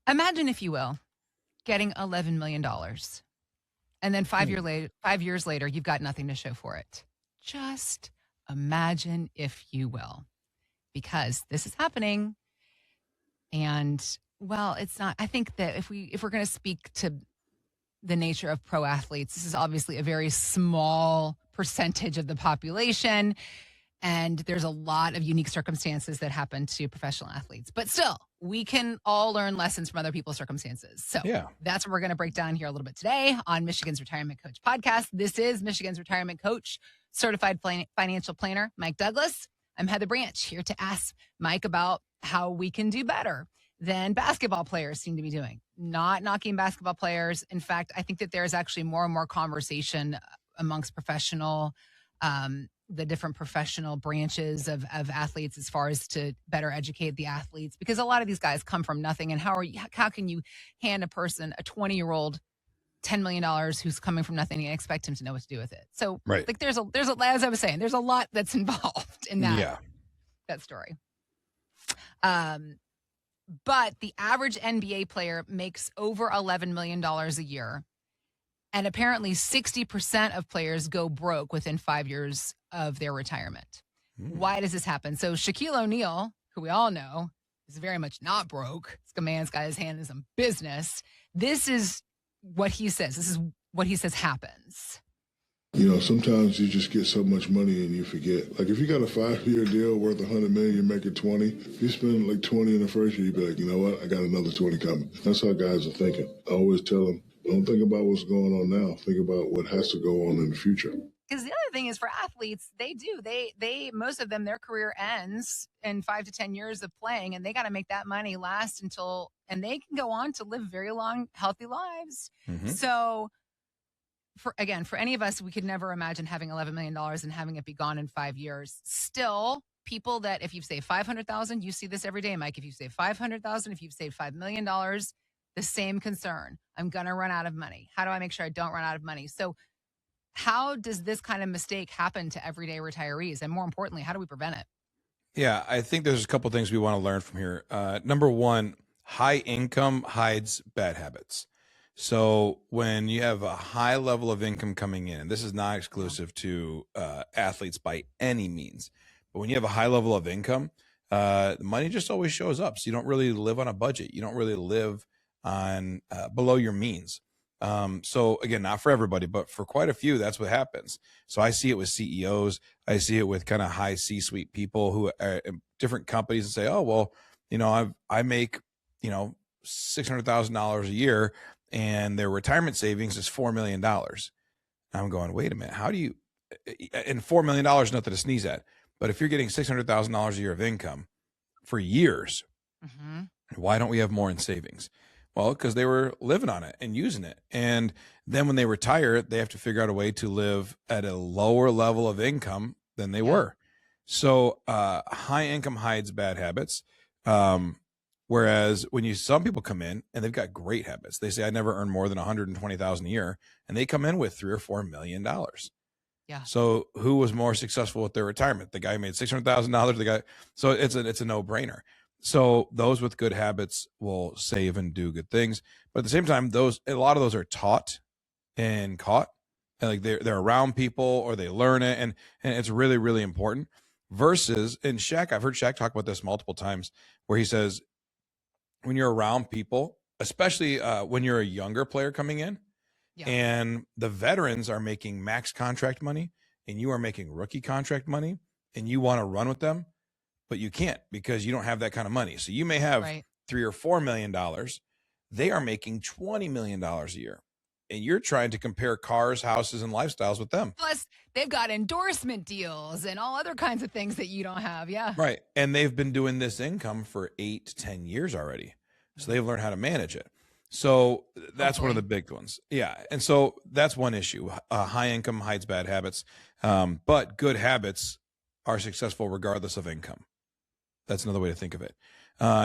Imagine, if you will, getting $11 million. And then 5 years later, you've got nothing to show for it. Just imagine, if you will, because this is happening. And well, it's not. I think that if we're going to speak to the nature of pro athletes, this is obviously a very small percentage of the population. And there's a lot of unique circumstances that happen to professional athletes. But still, we can all learn lessons from other people's circumstances. So that's what we're going to break down here a little bit today on Michigan's Retirement Coach podcast. This is Michigan's Retirement Coach, certified financial planner, Mike Douglas. I'm Heather Branch, here to ask Mike about how we can do better than basketball players seem to be doing. Not knocking basketball players. In fact, I think that there's actually more and more conversation amongst the different professional branches of athletes as far as to better educate the athletes, because a lot of these guys come from nothing. And how can you hand a person, a 20-year-old, $10 million who's coming from nothing and expect him to know what to do with it? So like there's a, as I was saying, there's a lot that's involved in that story. But the average NBA player makes over $11 million a year. And apparently 60% of players go broke within 5 years of their retirement. Why does this happen? So Shaquille O'Neal, who we all know is very much not broke. This man's got his hand in some business. This is what he says. This is what he says happens. You know, sometimes you just get so much money and you forget. Like if you got a 5-year deal worth $100 million, you're making 20. If you spend like 20 in the first year, you'd be like, you know what? I got another 20 coming. That's how guys are thinking. I always tell them, don't think about what's going on now. Think about what has to go on in the future. Because the other thing is, for athletes, they most of them, their career ends in 5 to 10 years of playing, and they got to make that money last and they can go on to live very long, healthy lives. So for any of us, we could never imagine having $11 million and having it be gone in 5 years. Still, people that, if you've saved $500,000, you see this every day, Mike. If you save $500,000, if you've saved $5 million, the same concern. I'm going to run out of money. How do I make sure I don't run out of money? So how does this kind of mistake happen to everyday retirees? And more importantly, how do we prevent it? Yeah, I think there's a couple things we want to learn from here. Number one, high income hides bad habits. So when you have a high level of income coming in, and this is not exclusive to athletes by any means, but when you have a high level of income, the money just always shows up. So you don't really live on a budget. You don't really live on below your means. So again, not for everybody, but for quite a few, that's what happens. So I see it with CEOs. I see it with kind of high C-suite people who are in different companies and say, oh, well, you know, I make, you know, $600,000 a year and their retirement savings is $4 million. I'm going, wait a minute, how do you, and $4 million is nothing to sneeze at, but if you're getting $600,000 a year of income for years, why don't we have more in savings? Well, because they were living on it and using it. And then when they retire, they have to figure out a way to live at a lower level of income than they were. So high income hides bad habits. Whereas when some people come in and they've got great habits, they say, I never earned more than $120,000 a year. And they come in with $3 or $4 million. Yeah. So who was more successful with their retirement? The guy who made $600,000, the guy. So it's a no brainer. So those with good habits will save and do good things. But at the same time, a lot of those are taught and caught. And like they're around people or they learn it. And it's really, really important. Versus, and Shaq, I've heard Shaq talk about this multiple times, where he says, when you're around people, especially when you're a younger player coming in, and the veterans are making max contract money and you are making rookie contract money and you want to run with them, but you can't because you don't have that kind of money. So you may have $3 or $4 million. They are making $20 million a year. And you're trying to compare cars, houses, and lifestyles with them. Plus, they've got endorsement deals and all other kinds of things that you don't have. Yeah. Right. And they've been doing this income for 8 to 10 years already. So they've learned how to manage it. So that's one of the big ones. Yeah. And so that's one issue. High income hides bad habits. But good habits are successful regardless of income. That's another way to think of it.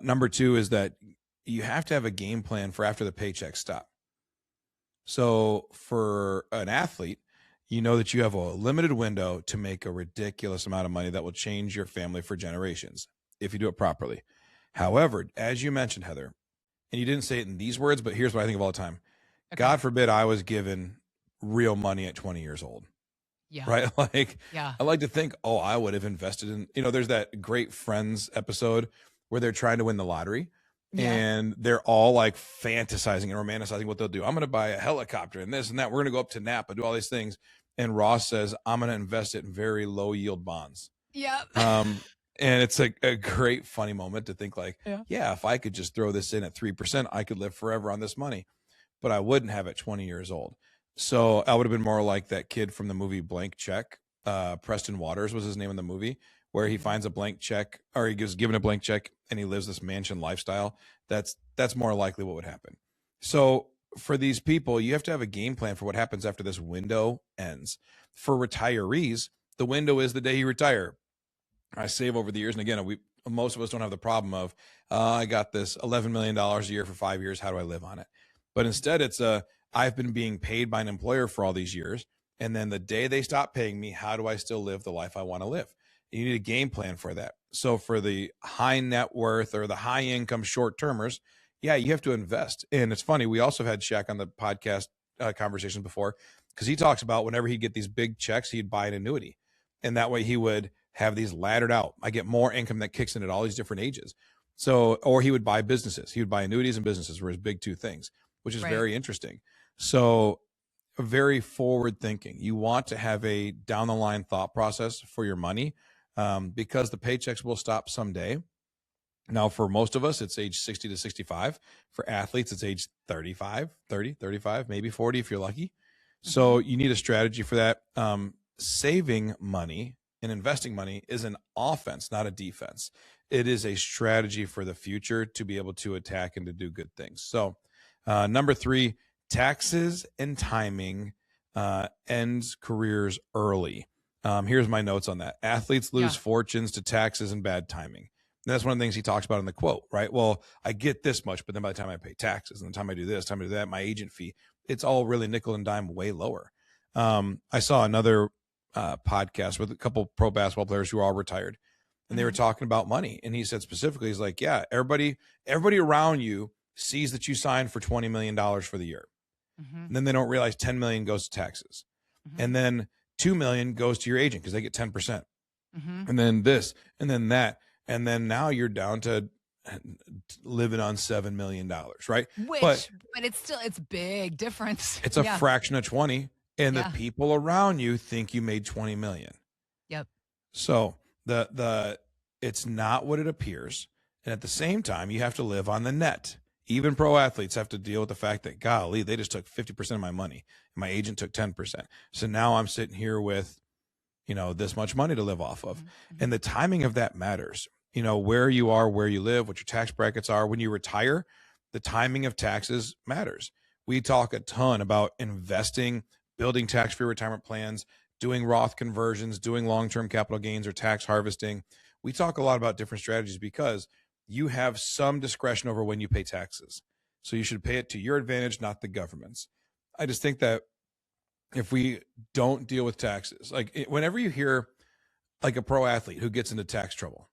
Number two is that you have to have a game plan for after the paychecks stop. So for an athlete, you know that you have a limited window to make a ridiculous amount of money that will change your family for generations if you do it properly. However, as you mentioned, Heather, and you didn't say it in these words, but here's what I think of all the time. Okay. God forbid I was given real money at 20 years old. Yeah. Right? Like, Yeah. I like to think, oh, I would have invested in, there's that great Friends episode where they're trying to win the lottery. Yeah. And they're all like fantasizing and romanticizing what they'll do. I'm going to buy a helicopter and this and that. We're going to go up to Napa, do all these things. And Ross says, I'm going to invest it in very low yield bonds. Yep. And it's a great, funny moment to think like, yeah, if I could just throw this in at 3%, I could live forever on this money. But I wouldn't have at 20 years old. So I would have been more like that kid from the movie Blank Check. Preston Waters was his name in the movie, where he finds a blank check, or he gets given a blank check and he lives this mansion lifestyle. That's more likely what would happen. So for these people, you have to have a game plan for what happens after this window ends. For retirees, the window is the day you retire. I save over the years. And again, most of us don't have the problem of, I got this $11 million a year for 5 years. How do I live on it? But instead it's I've been being paid by an employer for all these years. And then the day they stop paying me, how do I still live the life I want to live? You need a game plan for that. So for the high net worth or the high income short termers, yeah, you have to invest. And it's funny, we also had Shaq on the podcast conversations before, because he talks about whenever he'd get these big checks, he'd buy an annuity. And that way he would have these laddered out. I get more income that kicks in at all these different ages. So, or he would buy businesses. He would buy annuities and businesses were his big two things, which is very interesting. So very forward thinking. You want to have a down the line thought process for your money, because the paychecks will stop someday. Now, for most of us, it's age 60 to 65. For athletes, it's age 35, maybe 40 if you're lucky. So you need a strategy for that. Saving money and investing money is an offense, not a defense. It is a strategy for the future to be able to attack and to do good things. So number 3, taxes and timing ends careers early. Here's my notes on that. Athletes lose fortunes to taxes and bad timing. And that's one of the things he talks about in the quote, right? Well, I get this much, but then by the time I pay taxes and the time I do this, time I do that, my agent fee, it's all really nickel and dime way lower. I saw another podcast with a couple pro basketball players who are all retired, and they were talking about money. And he said specifically, he's like, yeah, everybody around you sees that you signed for $20 million for the year. And then they don't realize 10 million goes to taxes. And then 2 million goes to your agent because they get 10%. And then this, and then that. And then now you're down to living on $7 million, right? But it's big difference. It's a fraction of 20. And the people around you think you made 20 million. Yep. So it's not what it appears. And at the same time, you have to live on the net. Even pro athletes have to deal with the fact that, golly, they just took 50% of my money and my agent took 10%. So now I'm sitting here with, this much money to live off of. And the timing of that matters. Where you are, where you live, what your tax brackets are. When you retire, the timing of taxes matters. We talk a ton about investing, building tax-free retirement plans, doing Roth conversions, doing long-term capital gains or tax harvesting. We talk a lot about different strategies because you have some discretion over when you pay taxes. So you should pay it to your advantage, not the government's. I just think that if we don't deal with taxes, like whenever you hear like a pro athlete who gets into tax trouble,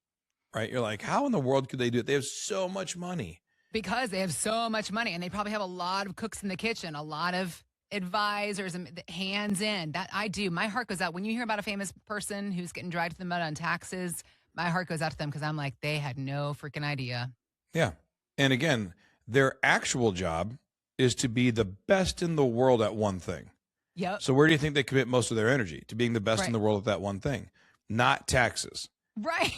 right? You're like, how in the world could they do it? They have so much money. Because they have so much money, and they probably have a lot of cooks in the kitchen, a lot of advisors and hands in. That I do. My heart goes out when you hear about a famous person who's getting dragged to the mud on taxes. My heart goes out to them because I'm like, they had no freaking idea. Yeah. And again, their actual job is to be the best in the world at one thing. Yep. So where do you think they commit most of their energy? To being the best in the world at that one thing, not taxes. Right.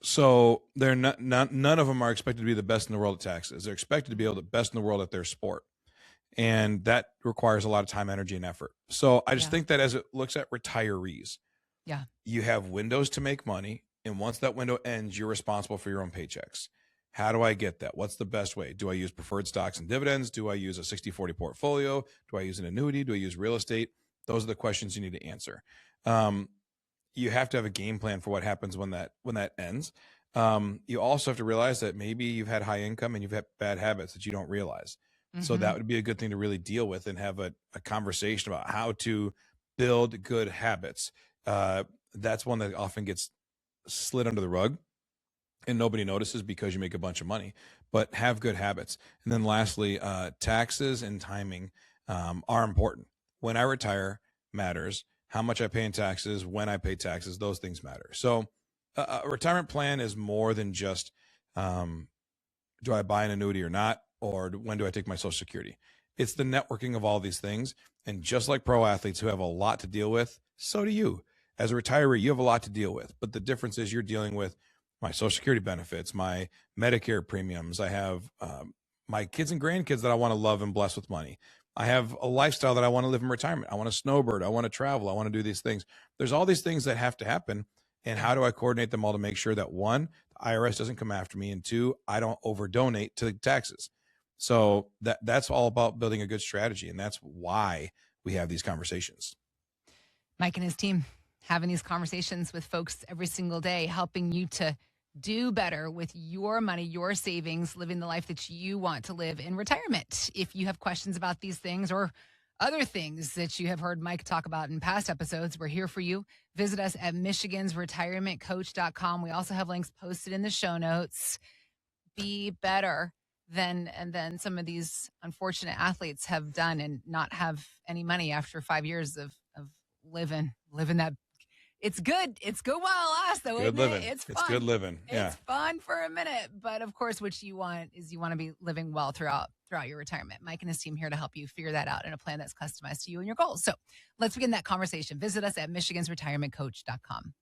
So they're none of them are expected to be the best in the world at taxes. They're expected to be able to best in the world at their sport. And that requires a lot of time, energy, and effort. So I just think that as it looks at retirees, you have windows to make money. And once that window ends, you're responsible for your own paychecks. How do I get that? What's the best way? Do I use preferred stocks and dividends? Do I use a 60-40 portfolio? Do I use an annuity? Do I use real estate? Those are the questions you need to answer. You have to have a game plan for what happens when that ends. You also have to realize that maybe you've had high income and you've had bad habits that you don't realize. So that would be a good thing to really deal with and have a conversation about how to build good habits. That's one that often gets slid under the rug and nobody notices because you make a bunch of money. but have good habits. And then lastly, taxes and timing are important. When I retire matters. How much I pay in taxes, when I pay taxes, those things matter. So a retirement plan is more than just do I buy an annuity or not, or when do I take my Social Security? It's the networking of all these things. And just like pro athletes who have a lot to deal with, so do you. As a retiree, you have a lot to deal with. But the difference is you're dealing with my Social Security benefits, my Medicare premiums. I have my kids and grandkids that I want to love and bless with money. I have a lifestyle that I want to live in retirement. I want to snowbird. I want to travel. I want to do these things. There's all these things that have to happen. And how do I coordinate them all to make sure that one, the IRS doesn't come after me, and two, I don't over donate to taxes. So that's all about building a good strategy. And that's why we have these conversations. Mike and his team having these conversations with folks every single day, helping you to do better with your money, your savings, living the life that you want to live in retirement. If you have questions about these things or other things that you have heard Mike talk about in past episodes, we're here for you. Visit us at michigansretirementcoach.com. We also have links posted in the show notes. Be better than some of these unfortunate athletes have done and not have any money after 5 years of living that. It's good. It's good while it lasts, though. Good living. It's fun. It's good living. Yeah. It's fun for a minute. But of course, what you want is you want to be living well throughout your retirement. Mike and his team here to help you figure that out in a plan that's customized to you and your goals. So let's begin that conversation. Visit us at michigansretirementcoach.com.